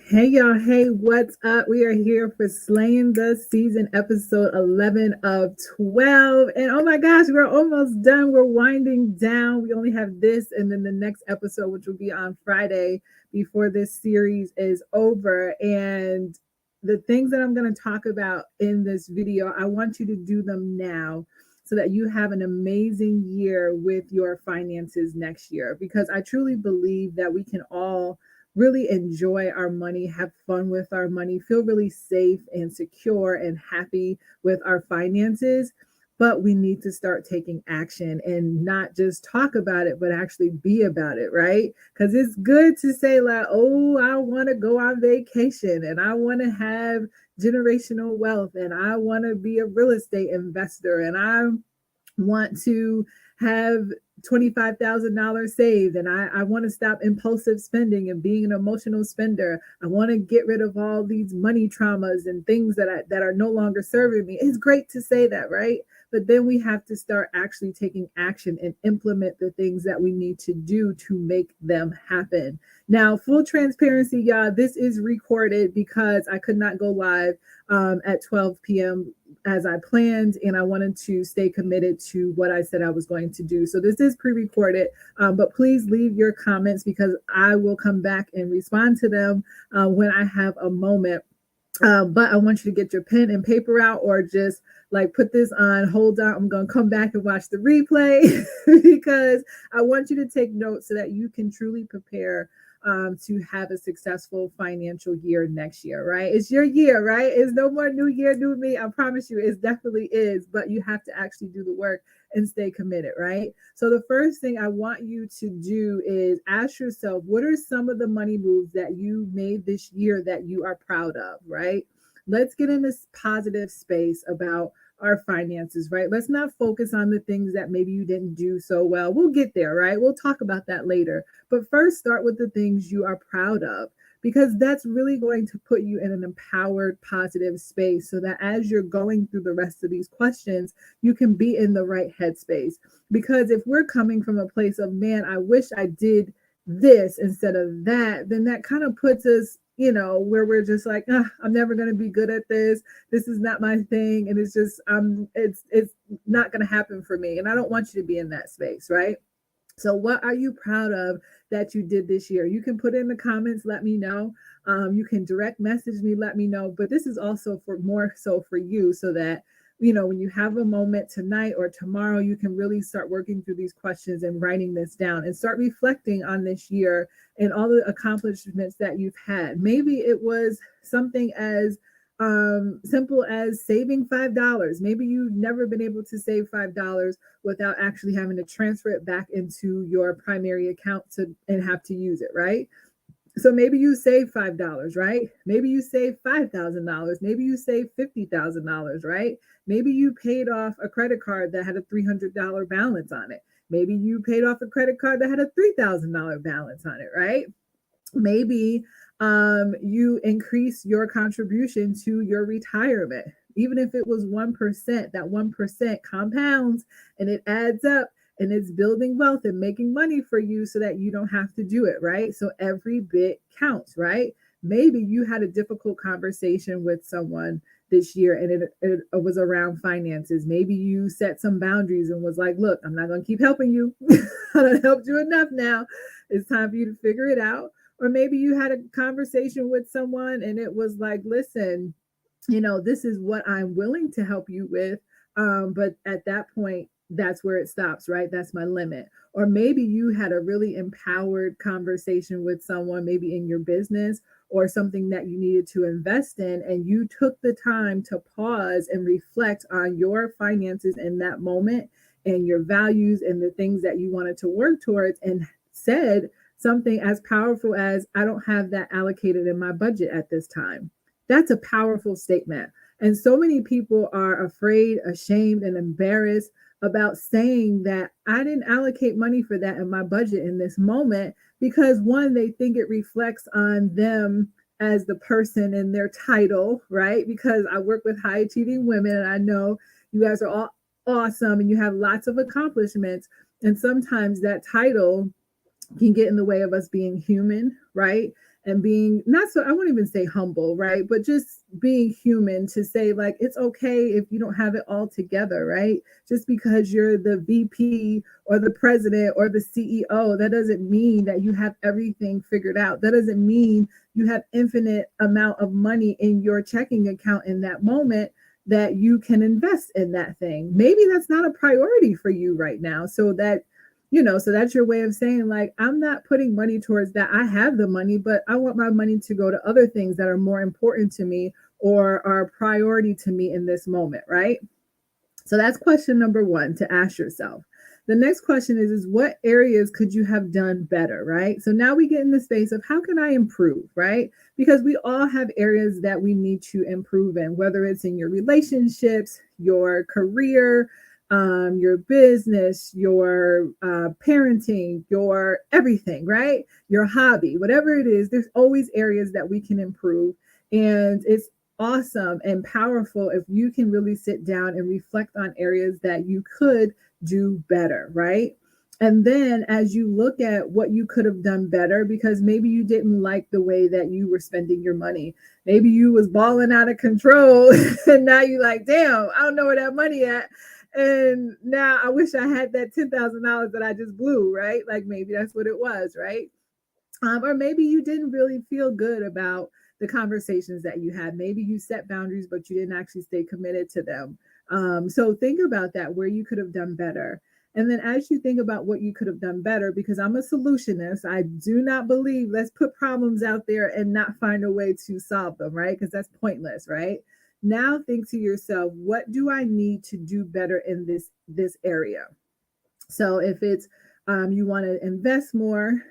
Hey y'all, hey, what's up? We are here for Slaying the Season, episode 11 of 12. And oh my gosh, we're almost done. We're winding down. We only have this and then the next episode, which will be on Friday before this series is over. And the things that I'm going to talk about in this video, I want you to do them now so that you have an amazing year with your finances next year. Because I truly believe that we can all really enjoy our money, have fun with our money, feel really safe and secure and happy with our finances. But we need to start taking action and not just talk about it, but actually be about it, right? Because it's good to say, like, oh, I want to go on vacation and I want to have generational wealth and I want to be a real estate investor and I want to have $25,000 saved and I want to stop impulsive spending and being an emotional spender. I want to get rid of all these money traumas and things that are no longer serving me. It's great to say that, right? But then we have to start actually taking action and implement the things that we need to do to make them happen. Now, full transparency, y'all, this is recorded because I could not go live at 12 p.m. as I planned, and I wanted to stay committed to what I said I was going to do. So this is pre-recorded, but please leave your comments because I will come back and respond to them when I have a moment. But I want you to get your pen and paper out or just like put this on hold on. I'm going to come back and watch the replay because I want you to take notes so that you can truly prepare to have a successful financial year next year, right? It's your year, right? It's no more new year, new me. I promise you, it definitely is, but you have to actually do the work and stay committed, right? So the first thing I want you to do is ask yourself, what are some of the money moves that you made this year that you are proud of, right? Let's get in this positive space about our finances, right? Let's not focus on the things that maybe you didn't do so well. We'll get there, right? We'll talk about that later. But first, start with the things you are proud of because that's really going to put you in an empowered, positive space so that as you're going through the rest of these questions, you can be in the right headspace. Because if we're coming from a place of, man, I wish I did this instead of that, then that kind of puts us, where we're just like, I'm never going to be good at this. This is not my thing. And it's just, it's not going to happen for me. And I don't want you to be in that space, right? So, what are you proud of that you did this year? You can put in the comments, let me know. You can direct message me, let me know. But this is also for more so for you so that, when you have a moment tonight or tomorrow, you can really start working through these questions and writing this down and start reflecting on this year and all the accomplishments that you've had. Maybe it was something as simple as saving $5. Maybe you've never been able to save $5 without actually having to transfer it back into your primary account and have to use it, right? So maybe you save $5, right? Maybe you save $5,000. Maybe you save $50,000, right? Maybe you paid off a credit card that had a $300 balance on it. Maybe you paid off a credit card that had a $3,000 balance on it, right? Maybe you increase your contribution to your retirement. Even if it was 1%, that 1% compounds and it adds up and it's building wealth and making money for you so that you don't have to do it, right? So every bit counts, right? Maybe you had a difficult conversation with someone this year and it was around finances. Maybe you set some boundaries and was like, look, I'm not going to keep helping you. I don't helped you enough now. It's time for you to figure it out. Or maybe you had a conversation with someone and it was like, listen, this is what I'm willing to help you with. But at that point, that's where it stops, right? That's my limit. Or maybe you had a really empowered conversation with someone, maybe in your business or something that you needed to invest in, and you took the time to pause and reflect on your finances in that moment and your values and the things that you wanted to work towards and said something as powerful as, I don't have that allocated in my budget at this time. That's a powerful statement. And so many people are afraid, ashamed, and embarrassed about saying that I didn't allocate money for that in my budget in this moment because one, they think it reflects on them as the person in their title, right? Because I work with high achieving women and I know you guys are all awesome and you have lots of accomplishments. And sometimes that title can get in the way of us being human, right? and being not so, I won't even say humble, right? But just being human to say, like, it's okay if you don't have it all together, right? Just because you're the VP or the president or the CEO, that doesn't mean that you have everything figured out. That doesn't mean you have infinite amount of money in your checking account in that moment that you can invest in that thing. Maybe that's not a priority for you right now. So that's your way of saying, like, I'm not putting money towards that. I have the money, but I want my money to go to other things that are more important to me or are a priority to me in this moment, right? So that's question number one to ask yourself. The next question is what areas could you have done better, right? So now we get in the space of how can I improve, right? Because we all have areas that we need to improve in, whether it's in your relationships, your career, your business, your parenting, your everything, right? Your hobby, whatever it is, there's always areas that we can improve. And it's awesome and powerful if you can really sit down and reflect on areas that you could do better, right? And then as you look at what you could have done better, because maybe you didn't like the way that you were spending your money. Maybe you was balling out of control and now you like, damn, I don't know where that money at. And now I wish I had that $10,000 that I just blew, right? Like maybe that's what it was, right? Or maybe you didn't really feel good about the conversations that you had. Maybe you set boundaries, but you didn't actually stay committed to them. So think about that, where you could have done better. And then as you think about what you could have done better, because I'm a solutionist, I do not believe let's put problems out there and not find a way to solve them, right? Because that's pointless, right? Now think to yourself, what do I need to do better in this area? So if it's you want to invest more,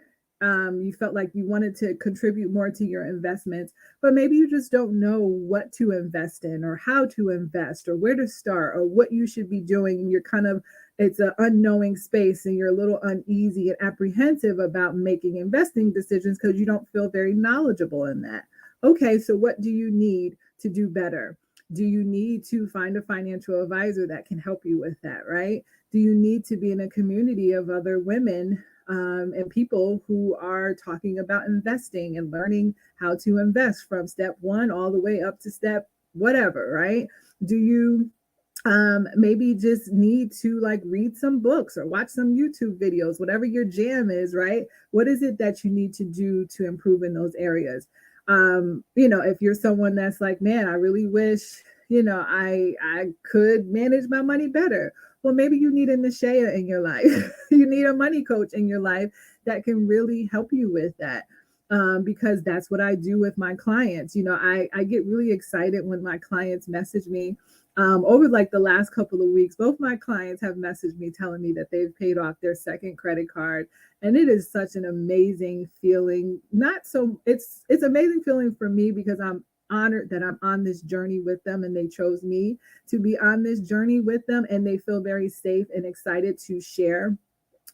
you felt like you wanted to contribute more to your investments, but maybe you just don't know what to invest in or how to invest or where to start or what you should be doing. And you're kind of, it's an unknowing space and you're a little uneasy and apprehensive about making investing decisions because you don't feel very knowledgeable in that. Okay, so what do you need to do better? Do you need to find a financial advisor that can help you with that, right? Do you need to be in a community of other women and people who are talking about investing and learning how to invest from step one all the way up to step whatever, right? Do you maybe just need to like read some books or watch some YouTube videos, whatever your jam is, right? What is it that you need to do to improve in those areas? If you're someone that's like, man, I really wish, I could manage my money better. Well, maybe you need a Nashaya in your life. You need a money coach in your life that can really help you with that. Because that's what I do with my clients. I get really excited when my clients message me. Over like the last couple of weeks, both my clients have messaged me telling me that they've paid off their second credit card. And it is such an amazing feeling. Not so it's amazing feeling for me because I'm honored that I'm on this journey with them and they chose me to be on this journey with them and they feel very safe and excited to share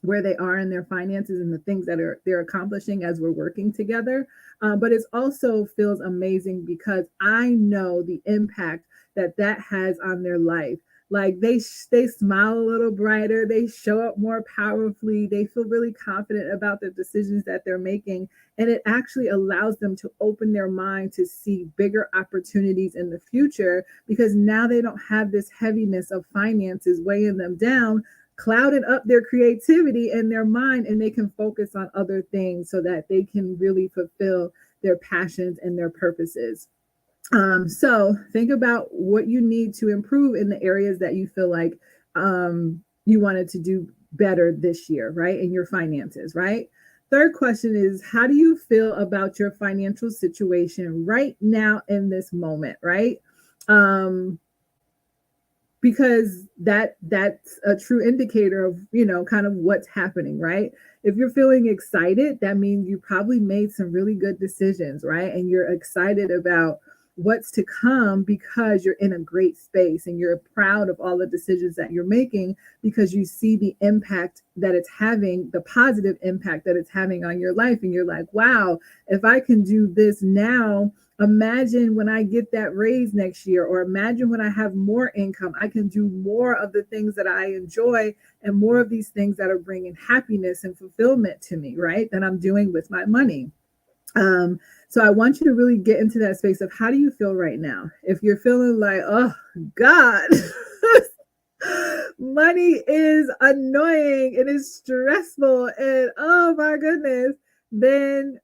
where they are in their finances and the things that they're accomplishing as we're working together. But it also feels amazing because I know the impact that has on their life. Like they smile a little brighter, they show up more powerfully, they feel really confident about the decisions that they're making, and it actually allows them to open their mind to see bigger opportunities in the future because now they don't have this heaviness of finances weighing them down, clouding up their creativity and their mind, and they can focus on other things so that they can really fulfill their passions and their purposes. So think about what you need to improve in the areas that you feel like you wanted to do better this year, right? In your finances, right? Third question is, how do you feel about your financial situation right now in this moment, right? Because that's a true indicator of kind of what's happening, right? If you're feeling excited, that means you probably made some really good decisions, right? And you're excited about what's to come because you're in a great space and you're proud of all the decisions that you're making because you see the impact that it's having, the positive impact that it's having on your life. And you're like, wow, if I can do this now, imagine when I get that raise next year, or imagine when I have more income, I can do more of the things that I enjoy and more of these things that are bringing happiness and fulfillment to me, right? That I'm doing with my money. Um, so I want you to really get into that space of how do you feel right now? If you're feeling like, oh God, money is annoying, it is stressful, and oh my goodness, then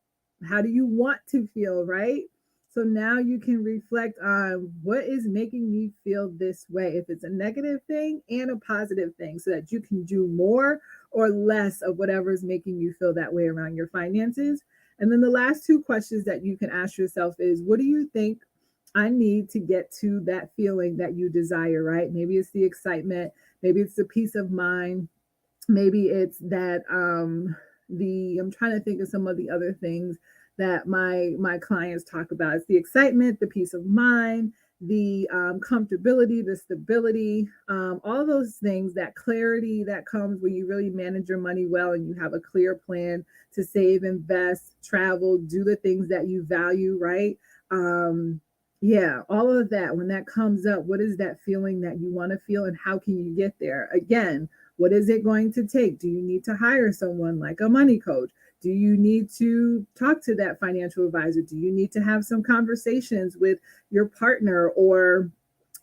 how do you want to feel, right? So now you can reflect on what is making me feel this way, if it's a negative thing and a positive thing, so that you can do more or less of whatever is making you feel that way around your finances. And then the last two questions that you can ask yourself is, what do you think I need to get to that feeling that you desire, right? Maybe it's the excitement, maybe it's the peace of mind, maybe it's that the I'm trying to think of some of the other things that my clients talk about. It's the excitement, the peace of mind, the comfortability, the stability, all those things, that clarity that comes when you really manage your money well and you have a clear plan to save, invest, travel, do the things that you value, right? Yeah, all of that, when that comes up, what is that feeling that you want to feel and how can you get there? Again, what is it going to take? Do you need to hire someone like a money coach? Do you need to talk to that financial advisor? Do you need to have some conversations with your partner or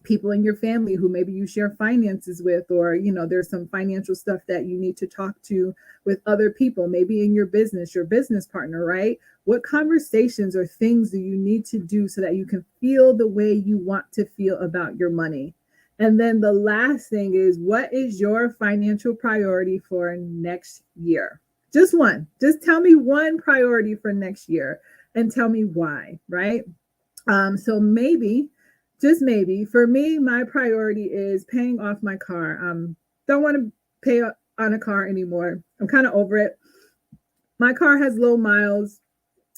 people in your family who maybe you share finances with, or there's some financial stuff that you need to talk to with other people, maybe in your business partner, right? What conversations or things do you need to do so that you can feel the way you want to feel about your money? And then the last thing is, what is your financial priority for next year? Just one. Just tell me one priority for next year and tell me why, right? So maybe, just maybe, for me, my priority is paying off my car. Don't want to pay on a car anymore. I'm kind of over it. My car has low miles,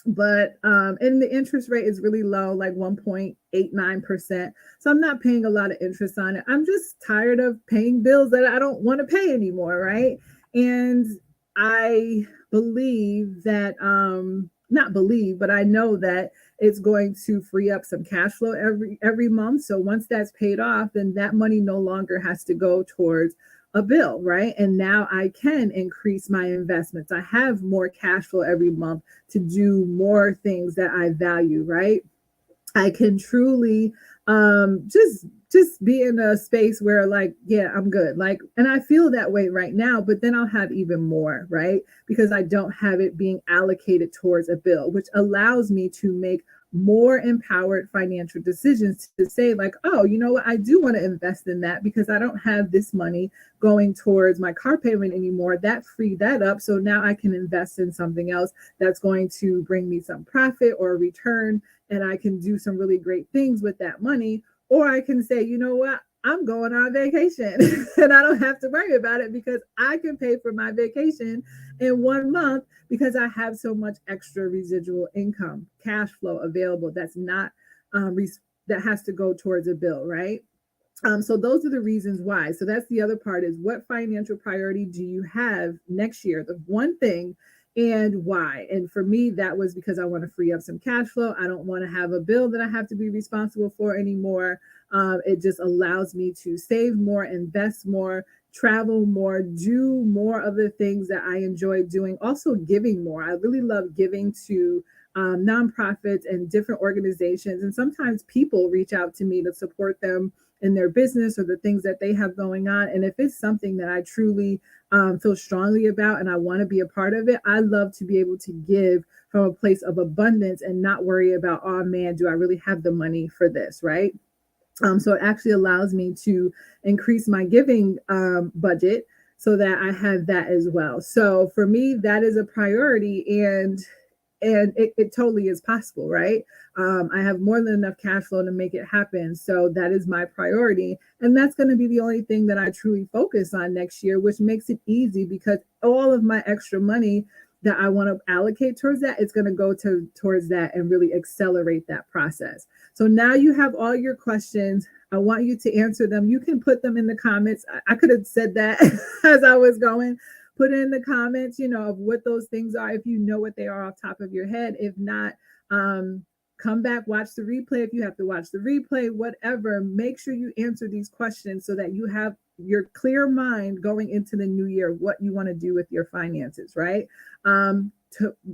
but and the interest rate is really low, like 1.89%. So I'm not paying a lot of interest on it. I'm just tired of paying bills that I don't want to pay anymore, right? And I believe that not believe, but I know that it's going to free up some cash flow every month. So once that's paid off, then that money no longer has to go towards a bill, right? And now I can increase my investments. I have more cash flow every month to do more things that I value, right? I can truly just be in a space where, like, yeah, I'm good. Like, and I feel that way right now, but then I'll have even more, right? Because I don't have it being allocated towards a bill, which allows me to make more empowered financial decisions to say, like, oh, you know what, I do want to invest in that because I don't have this money going towards my car payment anymore. That freed that up, so now I can invest in something else that's going to bring me some profit or return, and I can do some really great things with that money. Or I can say, you know what, I'm going on vacation and I don't have to worry about it because I can pay for my vacation in 1 month because I have so much extra residual income, cash flow available that's not that has to go towards a bill, right? So those are the reasons why. So that's the other part, is what financial priority do you have next year? The one thing, and why? And for me, that was because I want to free up some cash flow. I don't want to have a bill that I have to be responsible for anymore. It just allows me to save more, invest more, travel more, do more of the things that I enjoy doing. Also, giving more. I really love giving to nonprofits and different organizations. And sometimes people reach out to me to support them in their business or the things that they have going on. And if it's something that I truly feel strongly about and I want to be a part of it, I love to be able to give from a place of abundance and not worry about, oh man, do I really have the money for this, right? So it actually allows me to increase my giving budget so that I have that as well. So for me, that is a priority, and it totally is possible, right? I have more than enough cash flow to make it happen. So that is my priority. And that's going to be the only thing that I truly focus on next year, which makes it easy because all of my extra money that I want to allocate towards that, it's going to go towards that and really accelerate that process. So now you have all your questions. I want you to answer them. You can put them in the comments. I could have said that as I was going. Put in the comments, of what those things are, if you know what they are off top of your head. If not, come back, watch the replay. If you have to watch the replay, whatever, make sure you answer these questions so that you have your clear mind going into the new year, what you want to do with your finances, right?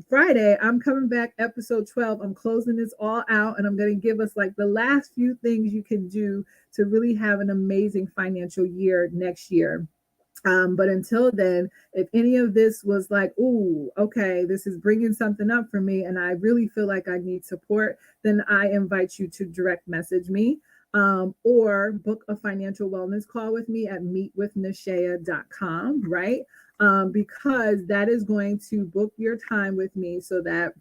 Friday, I'm coming back, episode 12. I'm closing this all out, and I'm going to give us like the last few things you can do to really have an amazing financial year next year. But until then, if any of this was like, ooh, okay, this is bringing something up for me, and I really feel like I need support, then I invite you to direct message me, or book a financial wellness call with me at meetwithnashaya.com, right? Because that is going to book your time with me so that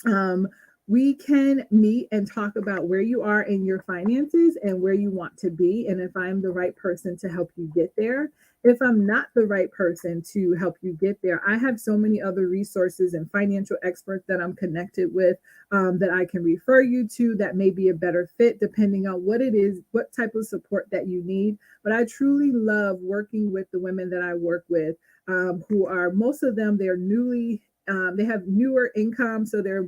um, we can meet and talk about where you are in your finances and where you want to be. And if I'm the right person to help you get there. If I'm not the right person to help you get there, I have so many other resources and financial experts that I'm connected with, that I can refer you to that may be a better fit depending on what it is, what type of support that you need. But I truly love working with the women that I work with, who are, most of them, they're newly they have newer income, so they're,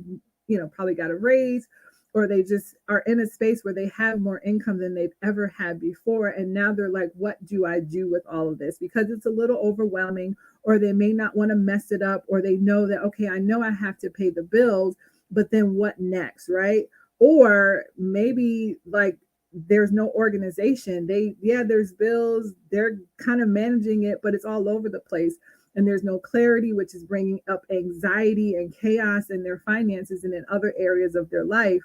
probably got a raise, or they just are in a space where they have more income than they've ever had before. And now they're like, what do I do with all of this? Because it's a little overwhelming, or they may not want to mess it up, or they know that, okay, I know I have to pay the bills, but then what next, right? Or maybe like there's no organization. There's bills, they're kind of managing it, but it's all over the place, and there's no clarity, which is bringing up anxiety and chaos in their finances and in other areas of their life.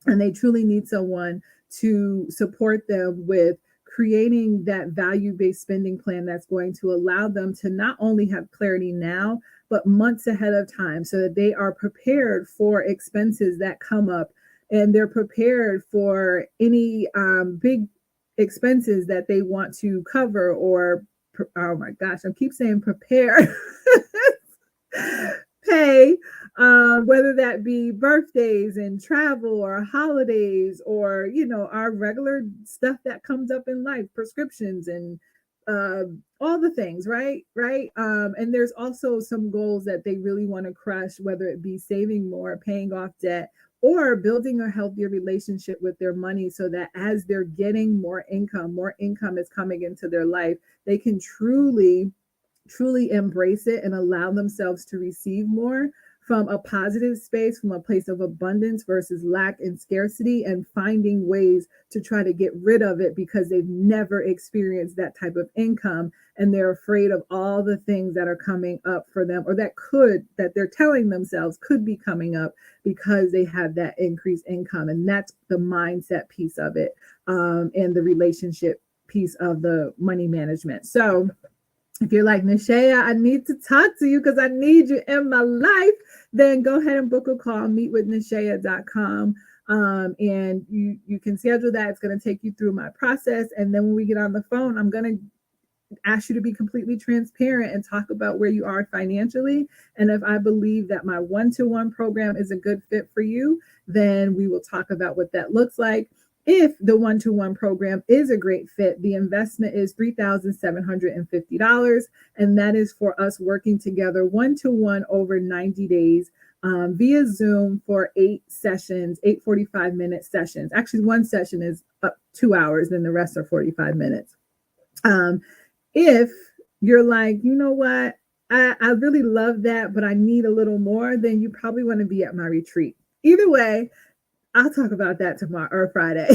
And they truly need someone to support them with creating that value-based spending plan that's going to allow them to not only have clarity now, but months ahead of time, so that they are prepared for expenses that come up, and they're prepared for any big expenses that they want to cover, or, oh my gosh, I keep saying prepare, pay, whether that be birthdays and travel or holidays, or, our regular stuff that comes up in life, prescriptions and uh, all the things, right? Right. And there's also some goals that they really want to crush, whether it be saving more, paying off debt, or building a healthier relationship with their money, so that as they're getting more income is coming into their life, they can truly embrace it and allow themselves to receive more from a positive space, from a place of abundance versus lack and scarcity, and finding ways to try to get rid of it because they've never experienced that type of income, and they're afraid of all the things that are coming up for them, or that they're telling themselves could be coming up because they have that increased income. And that's the mindset piece of it, and the relationship piece of the money management. So if you're like, Nashaya, I need to talk to you because I need you in my life, then go ahead and book a call, meetwithnashaya.com. And you can schedule that. It's going to take you through my process. And then when we get on the phone, I'm going to ask you to be completely transparent and talk about where you are financially. And if I believe that my one-to-one program is a good fit for you, then we will talk about what that looks like. If the one-to-one program is a great fit, the investment is $3,750, and that is for us working together one-to-one over 90 days, via Zoom for 8 sessions, 8 45-minute sessions. Actually, one session is up 2 hours, then the rest are 45 minutes. If you're like, you know what, I really love that, but I need a little more, then you probably want to be at my retreat. Either way, I'll talk about that tomorrow or Friday.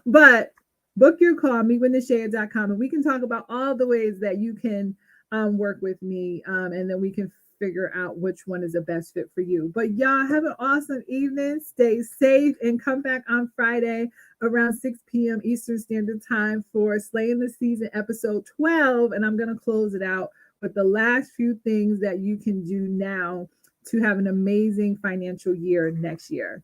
But book your call, meetwithnashaya.com, and we can talk about all the ways that you can work with me, and then we can figure out which one is the best fit for you. But y'all have an awesome evening. Stay safe and come back on Friday around 6 p.m. Eastern Standard Time for Slaying the Season episode 12. And I'm going to close it out with the last few things that you can do now to have an amazing financial year next year.